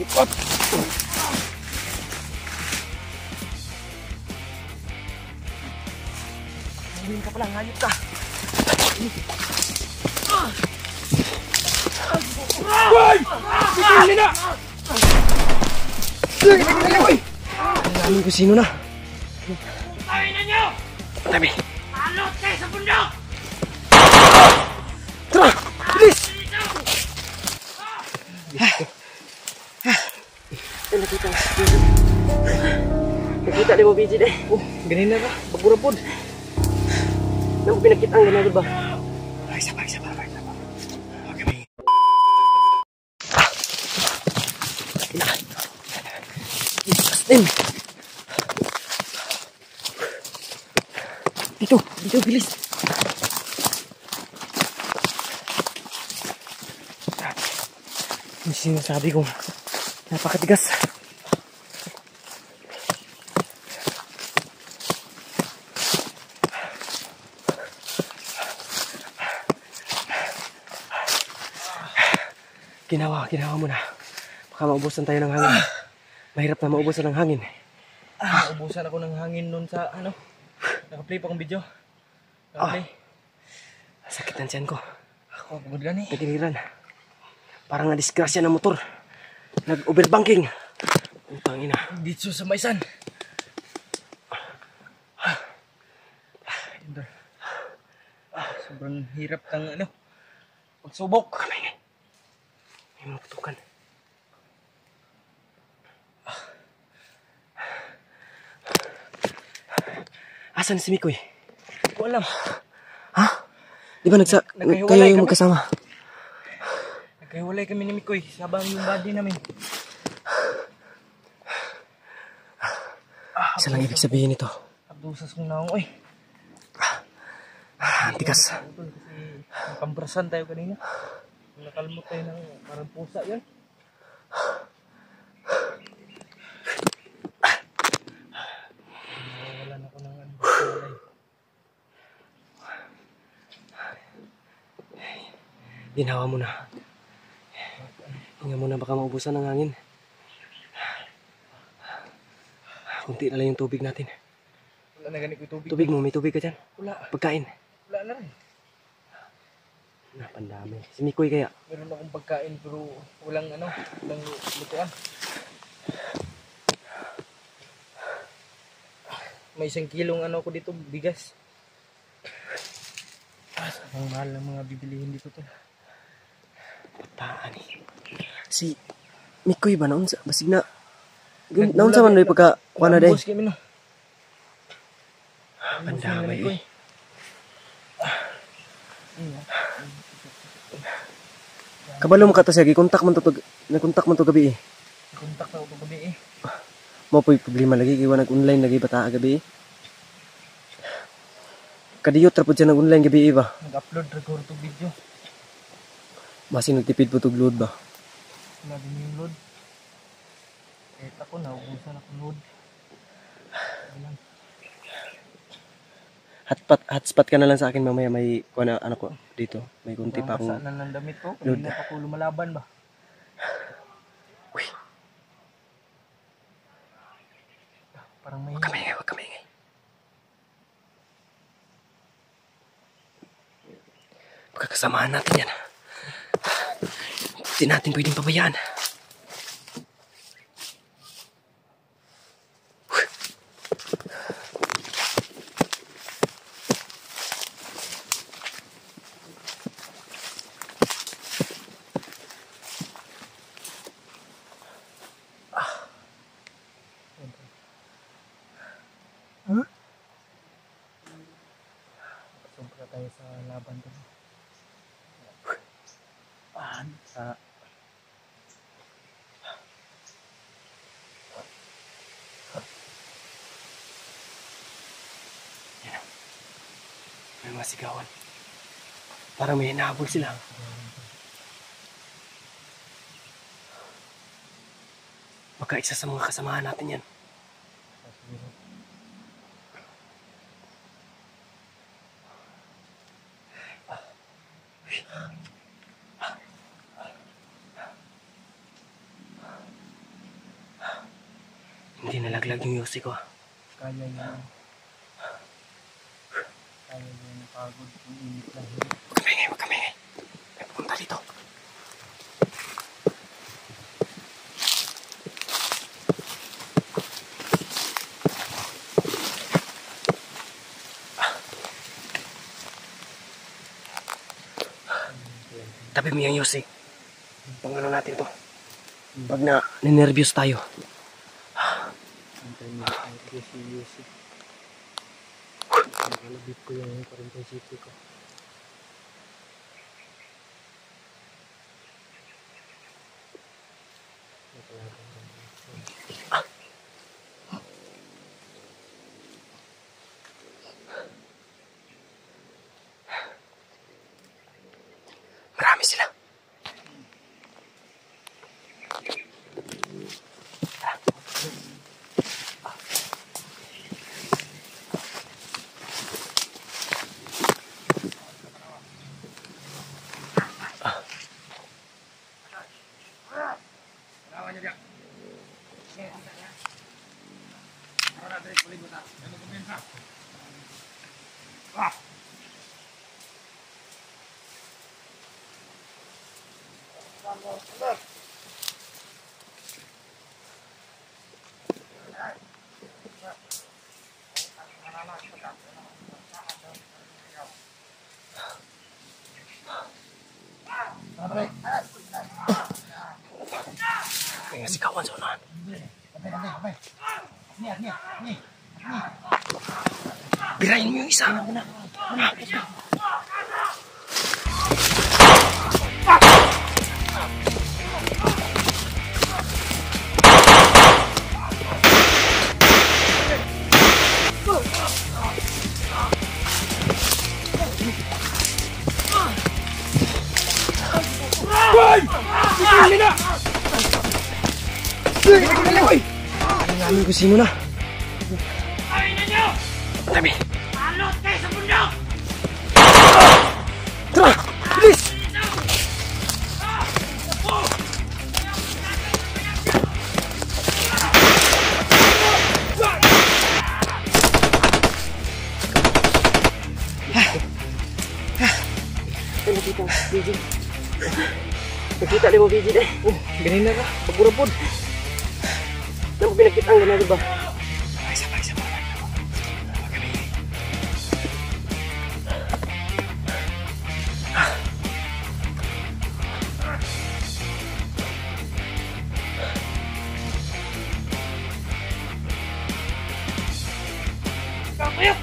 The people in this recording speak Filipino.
Lipat! Ngayon ka pala, ngayot ka! Hoy! Bigyan na! Alam ko sino na. Putangin na nyo! Tabi! Alot kayo sa bundok! Tara! Bilis! Nakita ni mo, BJ deh. Ganina ka, bagurapod. Nang pinakita ang ganina ba? Ay, sabay. Okay, may... Justin! Dito, bilis! Yung sinasabi kong napakatigas. Ginawa mo na. Baka maubusan tayo ng hangin. Mahirap na maubusan ng hangin. Ubusan ako ng hangin nun sa ano. Naka-play pa akong video. Naka-play. Sakit ng tiyan ko. Ako, pagod gani. Naginiran. Parang na-disgrasya ng motor. Nag-overbanking. Utang ina. Dito sa Maisan. Sobrang hirap ng ano. Pagsubok. Kamay. May mga putukan. Asan si Mikoy? Ko alam. Ha? Di ba kayo yung magkasama? Nagkahiwalay kami ni Mikoy. Sabang yung body namin. Isa lang ibig sabihin nito. Abdusas kong naong. Uy. Antikas. Kasi nakambrasan tayo kanina. Nakalmot tayo ng parang pusa yun. Wala na ako ng ano. Ginawa mo na. Hinga mo na, baka maubusan ng hangin. Kunti na lang yung tubig natin. Wala na ganit ko tubig. Tubig mo, may tubig ka dyan. Wala. Pagkain. Wala na rin. Napandami. Si Mikoy kaya. Meron akong pagkain pero walang ano, walang lutuan. May 1 kilong ano ko dito, bigas. Ang mahal ng mga bibilihin dito to. Pataan eh. Si Mikoy ba naon sa basig na naon sa man rin pagka kuha na day. Bus kami no. Pandami eh. Kabalo mo ka to siya, gikontak man to gabi eh. Kontak na ako gabi eh. Mo po'y problema lagi, iwa nag-online lagi bata gabi eh. Kadiyot ra pud siya nag-online gabi eh ba? Nag-upload record to video. Masin nagtipid po tog load ba? Wala din yung load. Kahit ako na, ubusan ako load. Ayan. Hotspot ka na lang sa akin mamaya, may kuha na ano ko dito. May kunti pa akong Basa na ng damit ko. load. Kanina pa ako lumalaban ba? Uy, Parang may... wag ka maingay. Pagkakasamahan natin yan. Hindi natin pwedeng pabayaan. Sobra tayo sa laban to. Sa... May mga sigawan. Parang may hinahabol sila. Baka isa sa mga kasamahan natin yan. Hindi nalaglag yung Yossi ko. Kaya yan. Kaya yan ang pagod. Ang init lang. Huwag kami ngay, huwag kami ngay. May pupunta dito. Tabi mo yung Yossi. Pang ano natin to. Pag na ninervyos tayo. Antay mo ang seryoso. Nakalabit ko yung 47 ko. Marami sila. Kaya si kawan sa unahan. Birahin mo yung isa. Ang namin kung sino na. Tawin na nyo! Tabi. Balot kayo sa bundok! Tara! Bilis! Nakita mo, BG. Nakita mo, BG deh. Ganun na ka. Pagurapod. Naman pinakita ang gana, diba? Isa pa. Kayo!